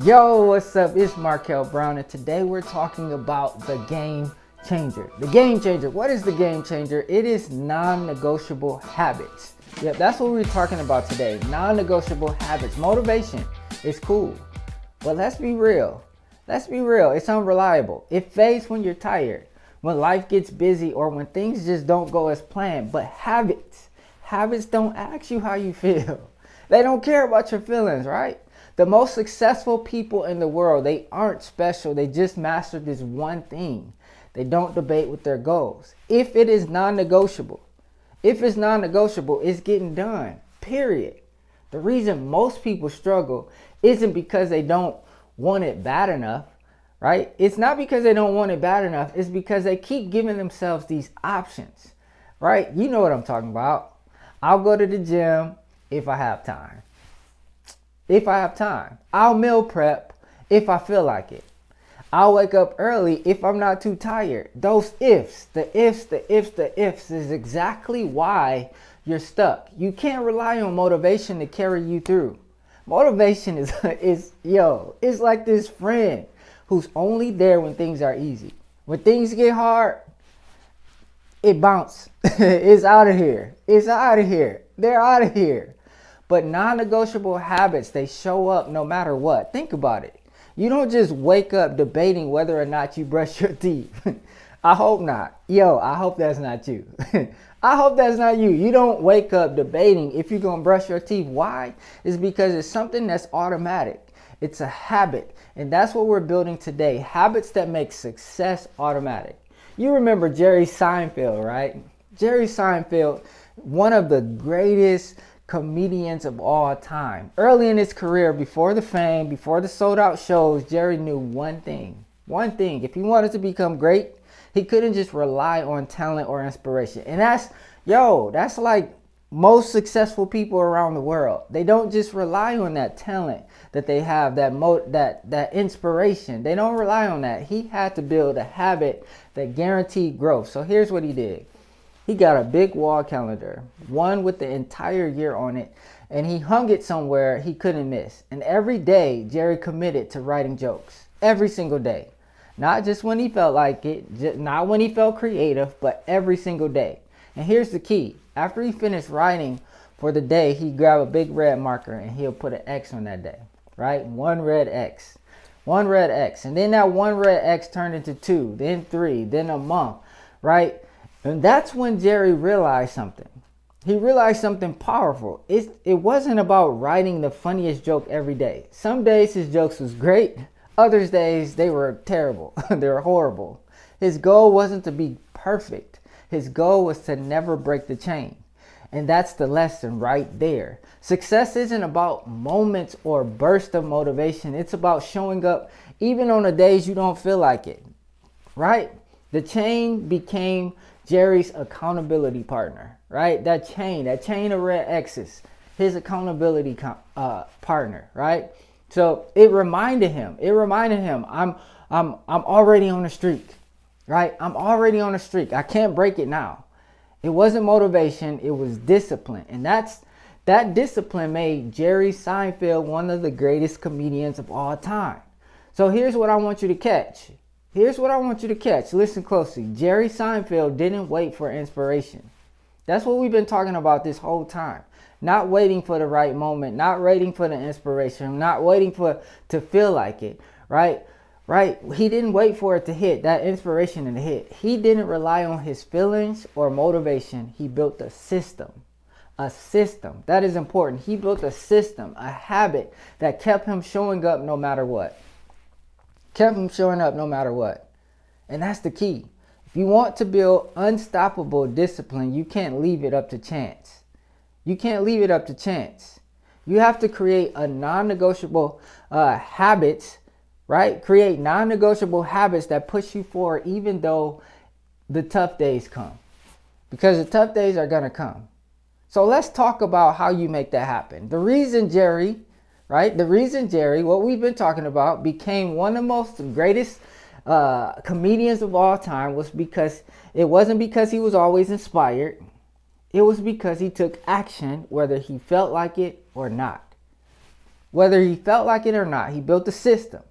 Yo, what's up? It's Markel Brown, and today we're talking about the game changer. The game changer. What is the game changer? It is non-negotiable habits. Yep, that's what we're talking about today. Non-negotiable habits. Motivation is cool, but let's be real. Let's be real. It's unreliable. It fades when you're tired, when life gets busy, or when things just don't go as planned. But habits don't ask you how you feel. They don't care about your feelings, right? The most successful people in the world, they aren't special. They just mastered this one thing. They don't debate with their goals. If it is non-negotiable, it's getting done, period. The reason most people struggle isn't because they don't want it bad enough, right? It's not because they don't want it bad enough. It's because they keep giving themselves these options, right? You know what I'm talking about. I'll go to the gym if I have time. I'll meal prep if I feel like it. I'll wake up early if I'm not too tired. Those the ifs is exactly why you're stuck. You can't rely on motivation to carry you through. Motivation is it's like this friend who's only there when things are easy. When things get hard, it bounces. It's out of here. They're out of here. But non-negotiable habits, they show up no matter what. Think about it. You don't just wake up debating whether or not you brush your teeth. I hope not. I hope that's not you. I hope that's not you. You don't wake up debating if you're going to brush your teeth. Why? It's because it's something that's automatic. It's a habit. And that's what we're building today. Habits that make success automatic. You remember Jerry Seinfeld, right? Jerry Seinfeld, one of the greatest comedians of all time. Early in his career, before the fame, before the sold out shows, Jerry knew one thing. If he wanted to become great, he couldn't just rely on talent or inspiration. And that's like most successful people around the world. They don't just rely on that talent that they have, that inspiration. They don't rely on that. He had to build a habit that guaranteed growth. So here's what he did. He got a big wall calendar, one with the entire year on it, and he hung it somewhere he couldn't miss. And every day, Jerry committed to writing jokes. Every single day. Not just when he felt like it, not when he felt creative, but every single day. And here's the key. After he finished writing for the day, he'd grab a big red marker and he'll put an X on that day, right? One red X. And then that one red X turned into 2, then 3, then a month, right? And that's when Jerry realized something. He realized something powerful. It wasn't about writing the funniest joke every day. Some days his jokes was great. Other days they were terrible. They were horrible. His goal wasn't to be perfect. His goal was to never break the chain. And that's the lesson right there. Success isn't about moments or bursts of motivation. It's about showing up even on the days you don't feel like it. Right? The chain became Jerry's accountability partner, right? That chain of red X's, his accountability partner, right? So it reminded him, I'm already on the streak, right? I'm already on the streak. I can't break it now. It wasn't motivation, it was discipline. And that discipline made Jerry Seinfeld one of the greatest comedians of all time. So here's what I want you to catch. Listen closely. Jerry Seinfeld didn't wait for inspiration. That's what we've been talking about this whole time. Not waiting for the right moment, not waiting for the inspiration, not waiting to feel like it, right? He didn't wait for it to hit, that inspiration to hit. He didn't rely on his feelings or motivation. He built a system. A system. That is important. He built a system, a habit that kept him showing up no matter what. And that's the key. If you want to build unstoppable discipline, you can't leave it up to chance. You have to create a non-negotiable habits, right? Create non-negotiable habits that push you forward even though the tough days come. Because the tough days are going to come. So let's talk about how you make that happen. The reason Jerry, what we've been talking about, became one of the most greatest comedians of all time was because it wasn't because he was always inspired. It was because he took action whether he felt like it or not. Whether he felt like it or not, he built a system.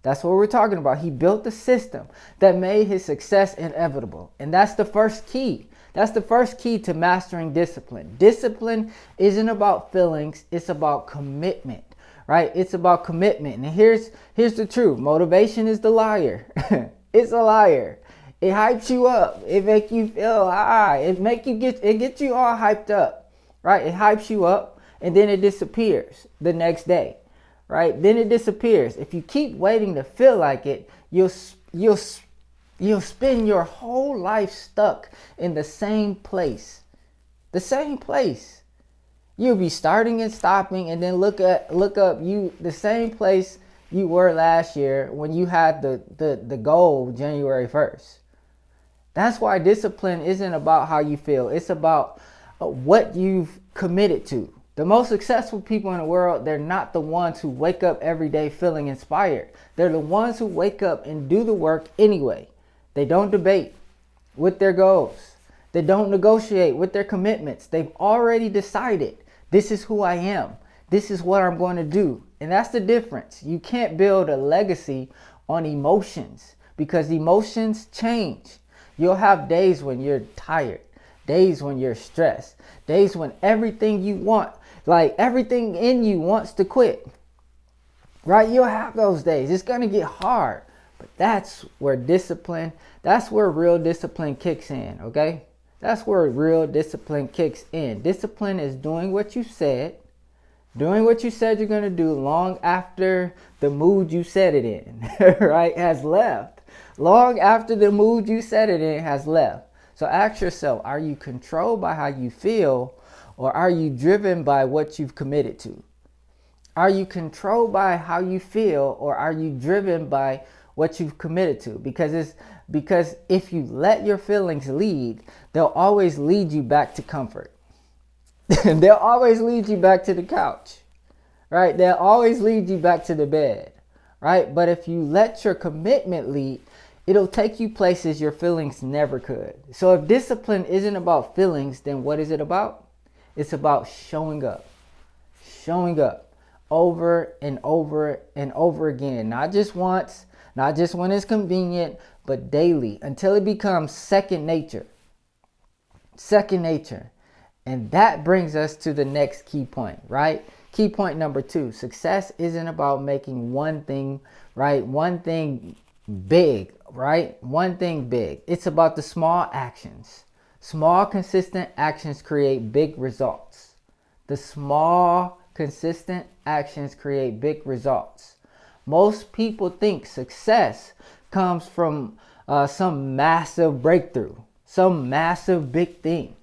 That's what we're talking about. He built a system that made his success inevitable. And that's the first key. That's the first key to mastering discipline. Discipline isn't about feelings, it's about commitment, right? It's about commitment. And here's the truth. Motivation is the liar. It's a liar. It hypes you up. It makes you feel high. It gets you all hyped up, right? It hypes you up and then it disappears the next day, right? Then it disappears. If you keep waiting to feel like it, you'll spend your whole life stuck in the same place. The same place. You'll be starting and stopping and then look up the same place you were last year when you had the goal January 1st. That's why discipline isn't about how you feel. It's about what you've committed to. The most successful people in the world, they're not the ones who wake up every day feeling inspired. They're the ones who wake up and do the work anyway. They don't debate with their goals. They don't negotiate with their commitments. They've already decided, this is who I am. This is what I'm going to do. And that's the difference. You can't build a legacy on emotions because emotions change. You'll have days when you're tired, days when you're stressed, days when everything you want, like everything in you wants to quit, right? You'll have those days. It's going to get hard, but that's where real discipline kicks in, okay? That's where real discipline kicks in. Discipline is doing what you said you're going to do long after the mood you set it in, right, has left. Long after the mood you set it in has left. So ask yourself, are you controlled by how you feel or are you driven by what you've committed to? Are you controlled by how you feel or are you driven by what you've committed to? Because if you let your feelings lead, they'll always lead you back to comfort. They'll always lead you back to the couch, right? They'll always lead you back to the bed, right? But if you let your commitment lead, it'll take you places your feelings never could. So if discipline isn't about feelings, then what is it about? It's about showing up over and over and over again. Not just once, not just when it's convenient, but daily until it becomes second nature. Second nature. And that brings us to the next key point, right? Key point number 2, success isn't about making one thing, right? One thing big, right? One thing big. It's about the small actions. Small, consistent actions create big results. The small, consistent actions create big results. Most people think success comes from some massive breakthrough, some massive big thing,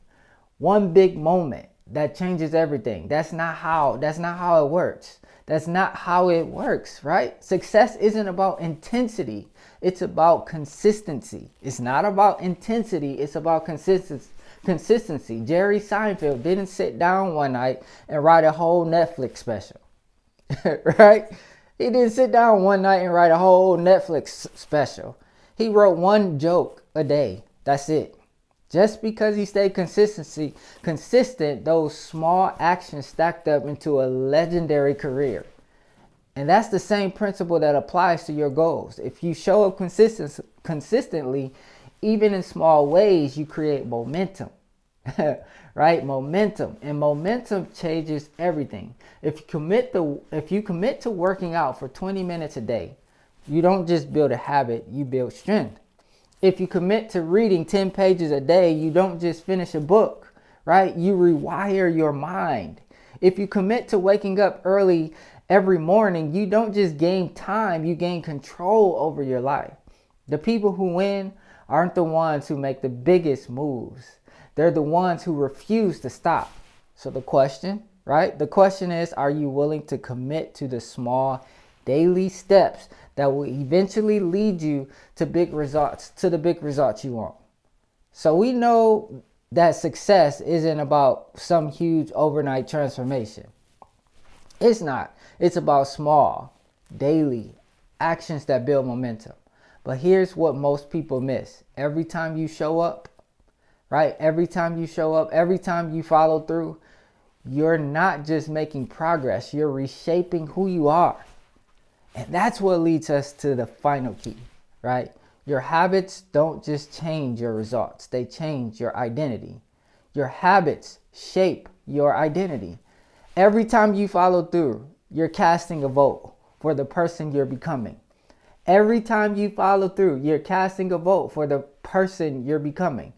one big moment that changes everything. That's not how it works. That's not how it works, right? Success isn't about intensity. It's about consistency. It's not about intensity. It's about consistency. Jerry Seinfeld didn't sit down one night and write a whole Netflix special, right? He didn't sit down one night and write a whole Netflix special. He wrote one joke a day. That's it. Just because he stayed consistent, those small actions stacked up into a legendary career. And that's the same principle that applies to your goals. If you show up consistently, even in small ways, you create momentum, right? Momentum. And momentum changes everything. If you commit to working out for 20 minutes a day, you don't just build a habit, you build strength. If you commit to reading 10 pages a day, you don't just finish a book, right? You rewire your mind. If you commit to waking up early every morning, you don't just gain time, you gain control over your life. The people who win aren't the ones who make the biggest moves. They're the ones who refuse to stop. So the question, right? The question is, are you willing to commit to the small daily steps that will eventually lead you to big results, to the big results you want? So we know that success isn't about some huge overnight transformation. It's not. It's about small, daily actions that build momentum. But here's what most people miss. Every time you show up, right? Every time you show up, every time you follow through, you're not just making progress, you're reshaping who you are. And that's what leads us to the final key, right? Your habits don't just change your results, they change your identity. Your habits shape your identity. Every time you follow through, you're casting a vote for the person you're becoming. Every time you follow through, you're casting a vote for the person you're becoming.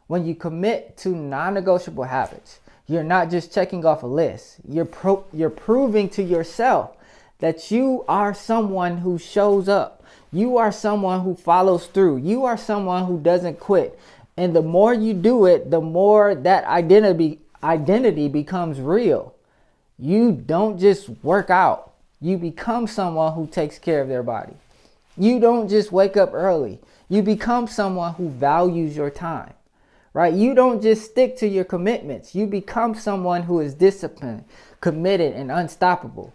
When you commit to non-negotiable habits, you're not just checking off a list. You're proving to yourself that you are someone who shows up. You are someone who follows through. You are someone who doesn't quit. And the more you do it, the more that identity becomes real. You don't just work out. You become someone who takes care of their body. You don't just wake up early. You become someone who values your time, right? You don't just stick to your commitments. You become someone who is disciplined, committed, and unstoppable.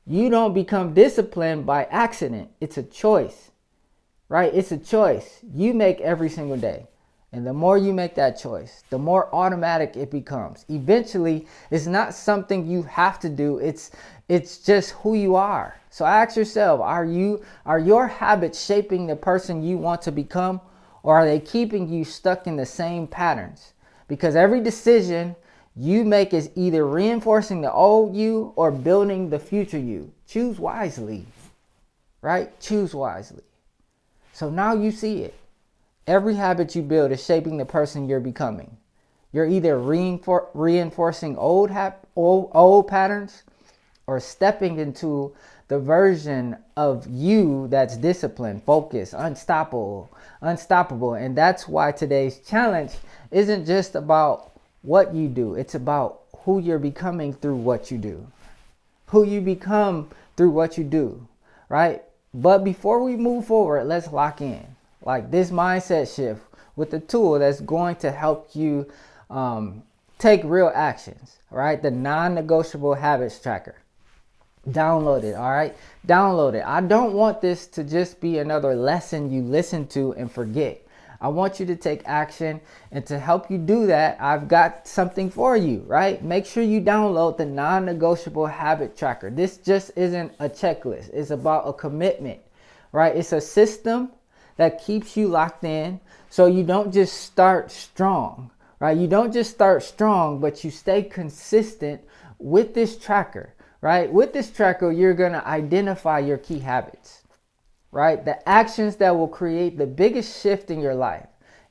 You don't become disciplined by accident. It's a choice, right? It's a choice you make every single day. And the more you make that choice, the more automatic it becomes. Eventually, it's not something you have to do. It's just who you are. So ask yourself, are your habits shaping the person you want to become, or are they keeping you stuck in the same patterns? Because every decision you make is either reinforcing the old you or building the future you. Choose wisely, right? Choose wisely. So now you see it. Every habit you build is shaping the person you're becoming. You're either reinforcing old patterns or stepping into the version of you that's disciplined, focused, unstoppable. And that's why today's challenge isn't just about what you do. It's about who you're becoming through what you do. Who you become through what you do, right? But before we move forward, let's lock in. Like this mindset shift with a tool that's going to help you take real actions, right? The non-negotiable habits tracker. Download it, all right? Download it. I don't want this to just be another lesson you listen to and forget. I want you to take action, and to help you do that, I've got something for you, right? Make sure you download the non-negotiable habit tracker. This just isn't a checklist. It's about a commitment, right? It's a system that keeps you locked in, so you don't just start strong, right? You don't just start strong, but you stay consistent with this tracker, right? With this tracker, you're going to identify your key habits, right? The actions that will create the biggest shift in your life.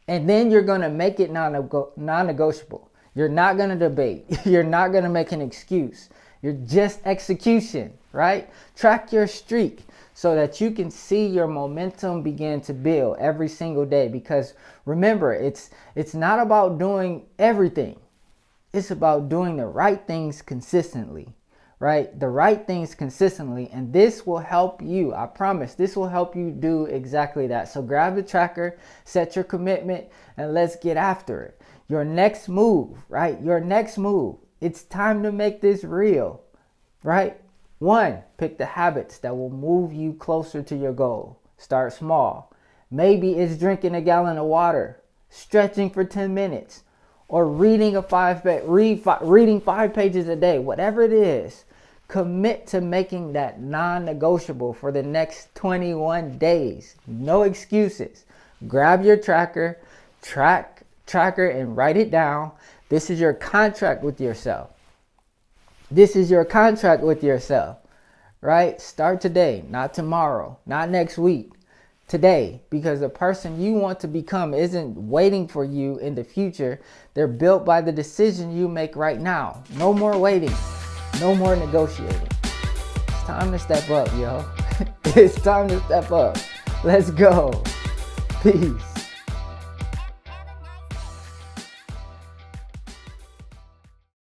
And then you're going to make it non-negotiable. You're not going to debate. You're not going to make an excuse. You're just execution, right? Track your streak so that you can see your momentum begin to build every single day. Because remember, it's not about doing everything. It's about doing the right things consistently, right? The right things consistently. And this will help you. I promise this will help you do exactly that. So grab the tracker, set your commitment, and let's get after it. Your next move, right? Your next move. It's time to make this real, right? 1, pick the habits that will move you closer to your goal. Start small. Maybe it's drinking a gallon of water, stretching for 10 minutes, or reading 5 pages a day. Whatever it is, commit to making that non-negotiable for the next 21 days. No excuses. Grab your tracker and write it down. This is your contract with yourself. This is your contract with yourself, right? Start today, not tomorrow, not next week. Today, because the person you want to become isn't waiting for you in the future. They're built by the decision you make right now. No more waiting. No more negotiating. It's time to step up, yo. It's time to step up. Let's go. Peace.